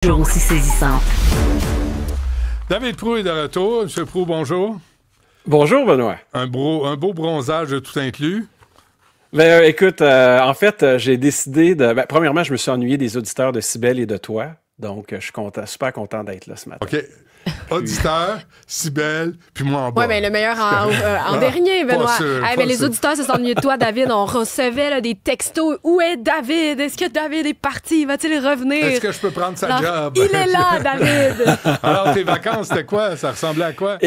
Toujours aussi saisissante. David Proulx est de retour. Monsieur Proulx, bonjour. Bonjour, Benoît. Un beau bronzage tout inclus. Ben, écoute, en fait, j'ai décidé de... premièrement, je me suis ennuyé des auditeurs de Cybèle et de toi. Donc, je suis super content d'être là ce matin. OK. Auditeur, Cybèle, puis moi en bas. Oui, mais le meilleur en dernier, Benoît. Mais les auditeurs se sont ennuyés de toi, David. On recevait là, des textos. Où est David? Est-ce que David est parti? Va-t-il revenir? Est-ce que je peux prendre sa job? Il est là, David! Alors, tes vacances, c'était quoi? Ça ressemblait à quoi?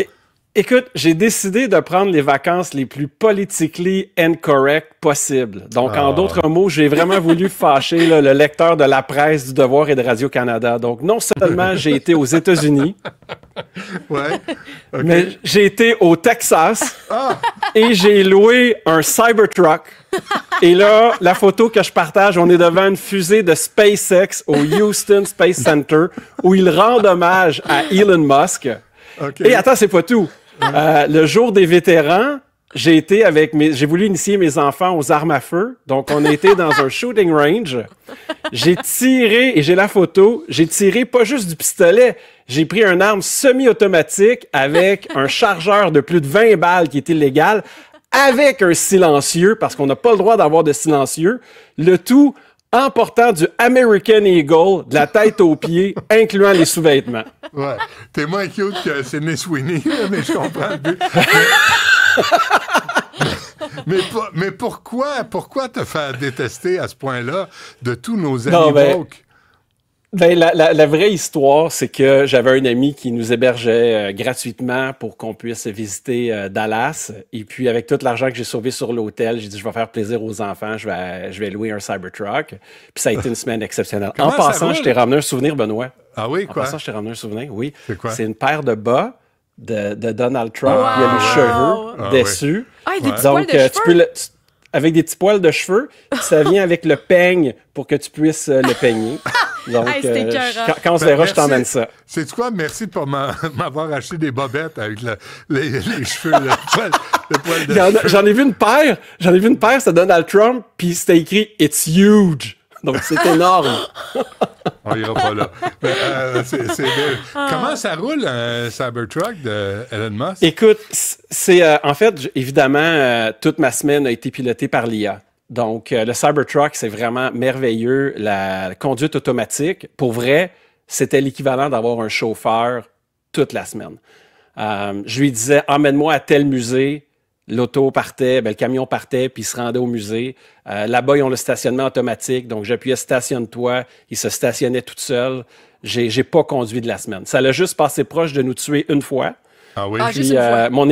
Écoute, j'ai décidé de prendre les vacances les plus politically incorrect possibles. Donc, en d'autres mots, j'ai vraiment voulu fâcher là, le lecteur de La Presse, du Devoir et de Radio-Canada. Donc, non seulement j'ai été aux États-Unis, ouais. Okay. mais j'ai été au Texas et j'ai loué un Cybertruck. Et là, la photo que je partage, on est devant une fusée de SpaceX au Houston Space Center où ils rendent hommage à Elon Musk. Okay. Et attends, c'est pas tout. Le jour des vétérans, j'ai voulu initier mes enfants aux armes à feu. Donc, on était dans un shooting range. J'ai tiré, et j'ai la photo, j'ai tiré pas juste du pistolet, j'ai pris une arme semi-automatique avec un chargeur de plus de 20 balles qui est illégal, avec un silencieux, parce qu'on n'a pas le droit d'avoir de silencieux. Le tout en portant du American Eagle de la tête aux pieds, incluant les sous-vêtements. Ouais. T'es moins cute que Sydney Sweeney, mais je comprends le but. mais pourquoi te faire détester à ce point-là de tous nos amis woke? La vraie histoire, c'est que j'avais un ami qui nous hébergeait gratuitement pour qu'on puisse visiter Dallas. Et puis, avec tout l'argent que j'ai sauvé sur l'hôtel, j'ai dit, je vais faire plaisir aux enfants, je vais louer un Cybertruck. Puis ça a été une semaine exceptionnelle. En passant, je t'ai ramené un souvenir, Benoît. Ah oui, quoi? En passant, je t'ai ramené un souvenir, oui. C'est quoi? C'est une paire de bas de Donald Trump. Il y a les cheveux dessus. Ah, des petits poils de cheveux? Avec des petits poils de cheveux, ça vient avec le peigne pour que tu puisses le peigner. Donc, quand on se verra, je t'emmène ça. C'est quoi? Merci pour m'avoir acheté des bobettes avec les cheveux, le poil de cheveux. J'en ai vu une paire, c'était Donald Trump, puis c'était écrit « It's huge ». Donc, c'est énorme. On ira pas là. Mais, comment ça roule, un Cybertruck de Elon Musk? Écoute, en fait, évidemment, toute ma semaine a été pilotée par l'IA. Donc, le Cybertruck, c'est vraiment merveilleux. La conduite automatique, pour vrai, c'était l'équivalent d'avoir un chauffeur toute la semaine. Je lui disais, emmène-moi à tel musée. L'auto partait, le camion partait, puis il se rendait au musée. Là-bas, ils ont le stationnement automatique. Donc, j'appuyais « Stationne-toi ». Il se stationnait tout seul. J'ai pas conduit de la semaine. Ça l'a juste passé proche de nous tuer une fois. Ah oui? Juste une fois. Mon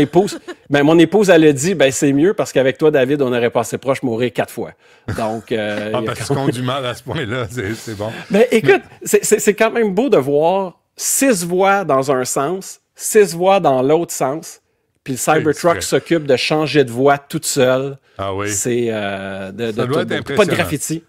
épouse, elle a dit, c'est mieux parce qu'avec toi, David, on aurait passé proche mourir 4 fois. Donc, parce qu'on conduit mal à ce point-là, c'est bon. Écoute, c'est quand même beau de voir 6 voies dans un sens, 6 voies dans l'autre sens. Puis le Cybertruck s'occupe de changer de voie toute seule. Ah oui. C'est ça doit être impressionnant. Pas de graffiti.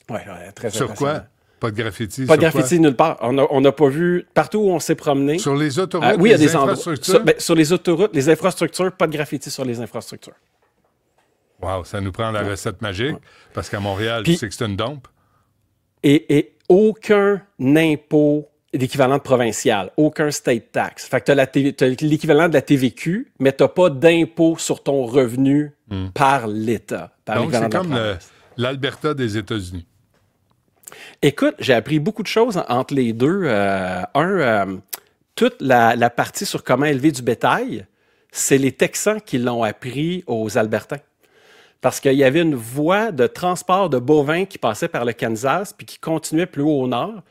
Ouais, très Sur quoi? Pas de graffiti? Pas de graffiti nulle part. On n'a pas vu... Partout où on s'est promené... Sur les autoroutes, oui, il y a des infrastructures? Sur les autoroutes, les infrastructures, pas de graffiti sur les infrastructures. Wow, ça nous prend la recette magique, parce qu'à Montréal, tu sais que c'est une dompe. Et aucun impôt d'équivalent de provincial, aucun state tax. Fait que t'as l'équivalent de la TVQ, mais t'as pas d'impôt sur ton revenu par l'État. Donc, c'est comme l'Alberta des États-Unis. Écoute, j'ai appris beaucoup de choses entre les deux. Toute la partie sur comment élever du bétail, c'est les Texans qui l'ont appris aux Albertains. Parce qu'il y avait une voie de transport de bovins qui passait par le Kansas puis qui continuait plus haut au nord.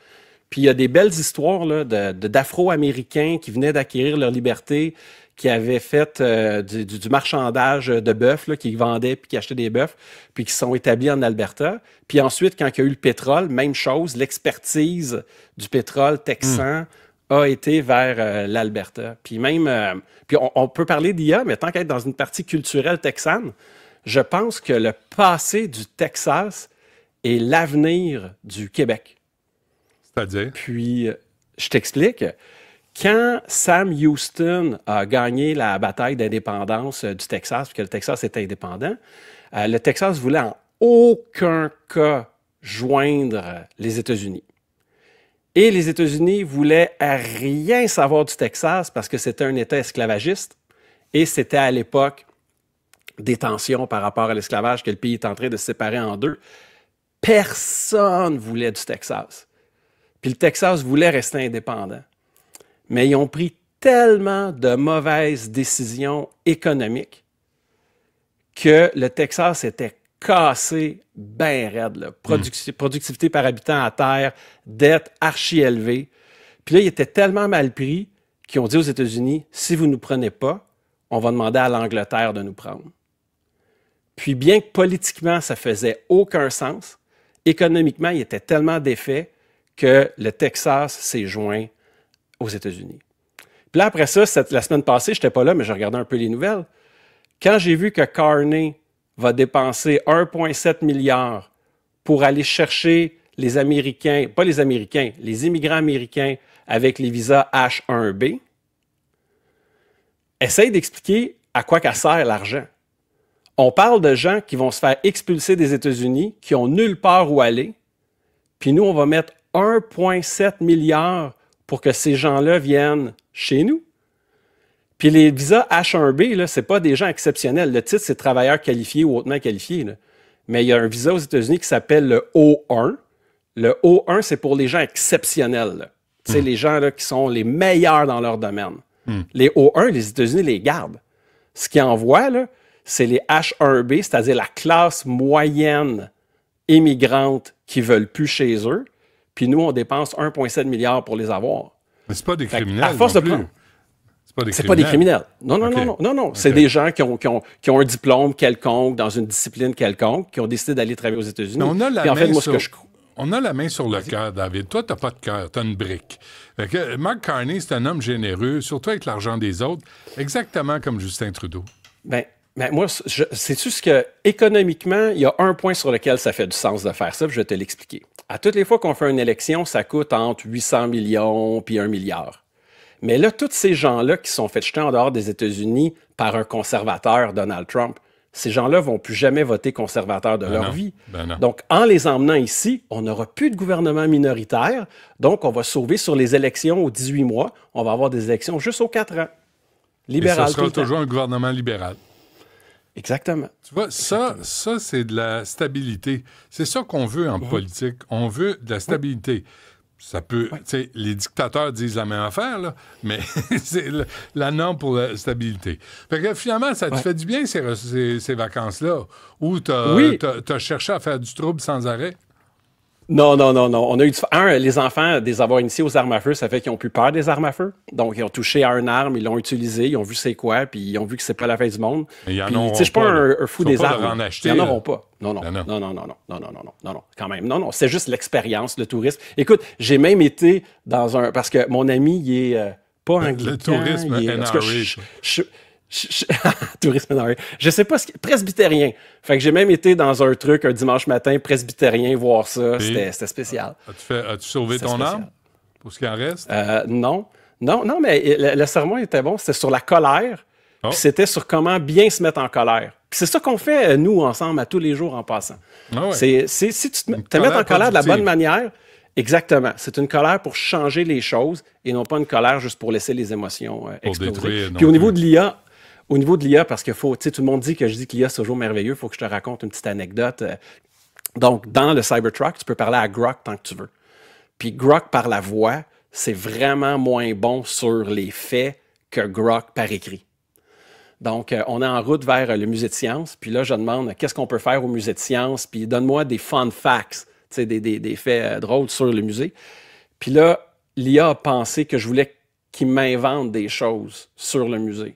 Puis il y a des belles histoires là, d'Afro-Américains qui venaient d'acquérir leur liberté, qui avaient fait du marchandage de bœufs, qui vendaient puis qui achetaient des bœufs, puis qui sont établis en Alberta. Puis ensuite, quand il y a eu le pétrole, même chose, l'expertise du pétrole texan a été vers l'Alberta. Puis même, puis on peut parler d'IA, mais tant qu'être dans une partie culturelle texane, je pense que le passé du Texas est l'avenir du Québec. C'est-à-dire? Puis, je t'explique. Quand Sam Houston a gagné la bataille d'indépendance du Texas, puis que le Texas était indépendant, le Texas voulait en aucun cas joindre les États-Unis. Et les États-Unis voulaient rien savoir du Texas parce que c'était un État esclavagiste et c'était à l'époque des tensions par rapport à l'esclavage que le pays est en train de se séparer en deux. Personne voulait du Texas. Puis le Texas voulait rester indépendant. Mais ils ont pris tellement de mauvaises décisions économiques que le Texas était cassé bien raide. Là. Productivité par habitant à terre, dette archi élevée. Puis là, il était tellement mal pris qu'ils ont dit aux États-Unis, si vous ne nous prenez pas, on va demander à l'Angleterre de nous prendre. Puis bien que politiquement, ça faisait aucun sens, économiquement, il était tellement défait que le Texas s'est joint aux États-Unis. Puis là, après ça, la semaine passée, je n'étais pas là, mais je regardais un peu les nouvelles. Quand j'ai vu que Carney va dépenser 1,7 milliard pour aller chercher les Américains, pas les Américains, les immigrants américains avec les visas H-1B, essaye d'expliquer à quoi ça sert l'argent. On parle de gens qui vont se faire expulser des États-Unis, qui ont nulle part où aller, puis nous, on va mettre 1,7 milliard pour que ces gens-là viennent chez nous. Puis les visas H-1B, ce n'est pas des gens exceptionnels. Le titre, c'est travailleurs qualifiés ou hautement qualifiés. Là. Mais il y a un visa aux États-Unis qui s'appelle le O1. Le O1, c'est pour les gens exceptionnels. Tu sais, les gens là, qui sont les meilleurs dans leur domaine. Les O1, les États-Unis les gardent. Ce qu'ils envoient, là, c'est les H-1B, c'est-à-dire la classe moyenne immigrante qui ne veulent plus chez eux. Puis nous, on dépense 1,7 milliard pour les avoir. Mais c'est pas des criminels à force non de prendre. C'est pas des criminels. Non. Okay. C'est des gens qui ont un diplôme quelconque, dans une discipline quelconque, qui ont décidé d'aller travailler aux États-Unis. On a la main sur le cœur, David. Toi, tu n'as pas de cœur, tu as une brique. Fait que Mark Carney, c'est un homme généreux, surtout avec l'argent des autres, exactement comme Justin Trudeau. Ben moi, sais-tu ce que, économiquement, il y a un point sur lequel ça fait du sens de faire ça, puis je vais te l'expliquer. À toutes les fois qu'on fait une élection, ça coûte entre 800 millions puis 1 milliard. Mais là, tous ces gens-là qui sont fait jeter en dehors des États-Unis par un conservateur, Donald Trump, ces gens-là ne vont plus jamais voter conservateur de leur vie. Donc, en les emmenant ici, on n'aura plus de gouvernement minoritaire. Donc, on va sauver sur les élections aux 18 mois. On va avoir des élections juste aux 4 ans. Libéral. Et ce sera toujours un gouvernement libéral. Exactement. Tu vois, ça, c'est de la stabilité. C'est ça qu'on veut en politique. On veut de la stabilité. Ça peut... Tu sais, les dictateurs disent la même affaire, là, mais c'est la norme pour la stabilité. Fait que finalement, ça te fait du bien, ces vacances-là, où t'as cherché à faire du trouble sans arrêt? Non. On a eu les enfants, des avoirs initiés aux armes à feu, ça fait qu'ils ont plus peur des armes à feu. Donc, ils ont touché à une arme, ils l'ont utilisé, ils ont vu c'est quoi, puis ils ont vu que c'est pas la fin du monde. Mais je suis pas un fou des armes. Acheter, ils n'en auront pas. Non. Quand même. Non. C'est juste l'expérience, le tourisme. Écoute, j'ai même été dans un... Parce que mon ami, il est pas anglican. Le tourisme NRA. Tourisme NRA. Je sais pas presbytérien. Fait que j'ai même été dans un truc un dimanche matin presbytérien voir ça. C'était spécial. As-tu sauvé ton âme pour ce qui en reste? Non, mais le sermon était bon. C'était sur la colère. Puis c'était sur comment bien se mettre en colère. Puis c'est ça qu'on fait, nous, ensemble, à tous les jours en passant. Si tu te mets en colère de la bonne manière, exactement. C'est une colère pour changer les choses et non pas une colère juste pour laisser les émotions exploser. Puis au niveau de l'IA, parce que tout le monde dit que je dis que l'IA, c'est toujours merveilleux, il faut que je te raconte une petite anecdote. Donc, dans le Cybertruck, tu peux parler à Grok tant que tu veux. Puis Grok par la voix, c'est vraiment moins bon sur les faits que Grok par écrit. Donc, on est en route vers le musée de sciences. Puis là, je demande qu'est-ce qu'on peut faire au musée de sciences. Puis donne-moi des fun facts, des faits drôles sur le musée. Puis là, l'IA a pensé que je voulais qu'il m'invente des choses sur le musée.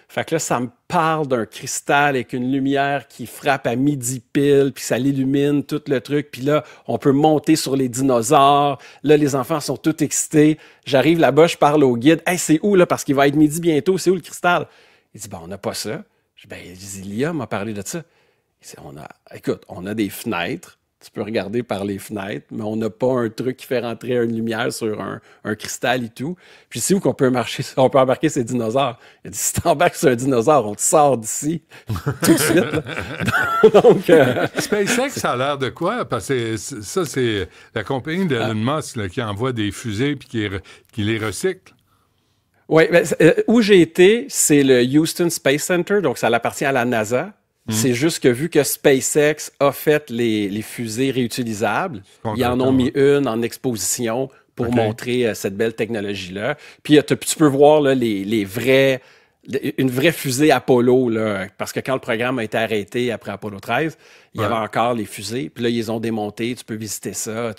Fait que là, ça me parle d'un cristal avec une lumière qui frappe à midi pile, puis ça l'illumine, tout le truc. Puis là, on peut monter sur les dinosaures. Là, les enfants sont tous excités. J'arrive là-bas, je parle au guide. « Hey, c'est où, là? Parce qu'il va être midi bientôt. C'est où le cristal? » Il dit « On n'a pas ça. » Je dis « L'IA m'a parlé de ça. » Il dit, on a des fenêtres Tu peux regarder par les fenêtres, mais on n'a pas un truc qui fait rentrer une lumière sur un cristal et tout. Puis c'est où qu'on peut embarquer ces dinosaures? Il a dit, si t'embarques sur un dinosaure, on te sort d'ici tout de suite. Là. Donc, SpaceX, ça a l'air de quoi? Parce que ça, c'est la compagnie d'Elon Musk là, qui envoie des fusées puis qui les recycle. Oui, où j'ai été, c'est le Houston Space Center, donc ça appartient à la NASA. C'est juste que vu que SpaceX a fait les fusées réutilisables, ils en ont mis une en exposition pour montrer cette belle technologie-là. Puis tu peux voir là, une vraie fusée Apollo, là, parce que quand le programme a été arrêté après Apollo 13, il y avait encore les fusées. Puis là, ils les ont démontées. Tu peux visiter ça.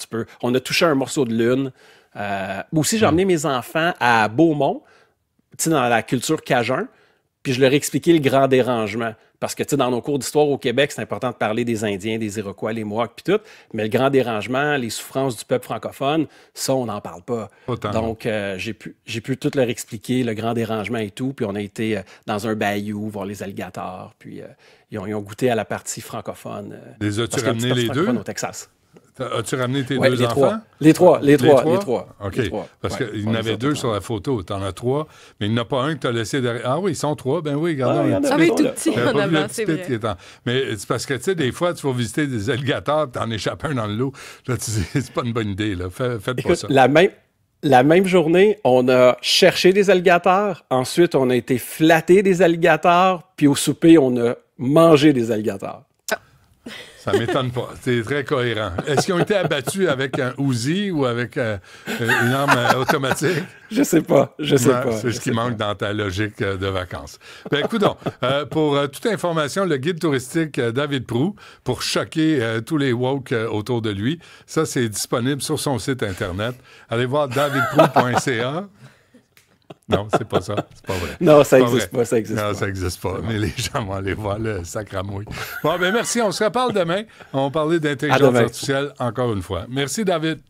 On a touché un morceau de lune. Aussi, j'ai emmené mes enfants à Beaumont, dans la culture cajun. Puis je leur ai expliqué le grand dérangement. Parce que, dans nos cours d'histoire au Québec, c'est important de parler des Indiens, des Iroquois, les Mohawks, puis tout. Mais le grand dérangement, les souffrances du peuple francophone, ça, on n'en parle pas. Autant. Donc, j'ai pu tout leur expliquer, le grand dérangement et tout. Puis on a été dans un bayou voir les alligators. Puis ils ont goûté à la partie francophone. Les as-tu ramenés les deux? Au Texas. As-tu ramené tes deux enfants? Les trois. OK. Parce qu'il y en avait deux sur la photo. Tu en as trois, mais il n'y en a pas un que tu as laissé derrière. Ah oui, ils sont trois. Ben oui, regardez. Il tout petit en avant, c'est vrai. Mais c'est parce que, tu sais, des fois, tu vas visiter des alligators, tu en échappes un dans le lot. Là, tu dis, c'est pas une bonne idée. Là. Faites pas ça. La même journée, on a cherché des alligators. Ensuite, on a été flatté des alligators. Puis au souper, on a mangé des alligators. Ça m'étonne pas. C'est très cohérent. Est-ce qu'ils ont été abattus avec un Uzi ou avec une arme automatique? Je sais pas. C'est ce qui manque dans ta logique de vacances. Ben, écoute donc, pour toute information, le guide touristique David Proulx, pour choquer tous les woke autour de lui, ça, c'est disponible sur son site Internet. Allez voir davidproulx.ca. Non, c'est pas ça. C'est pas vrai. Non, ça n'existe pas. Non, ça n'existe pas. Mais les gens vont aller voir le sacramouille. Bon, ben merci. On se reparle demain. On va parler d'intelligence artificielle encore une fois. Merci, David.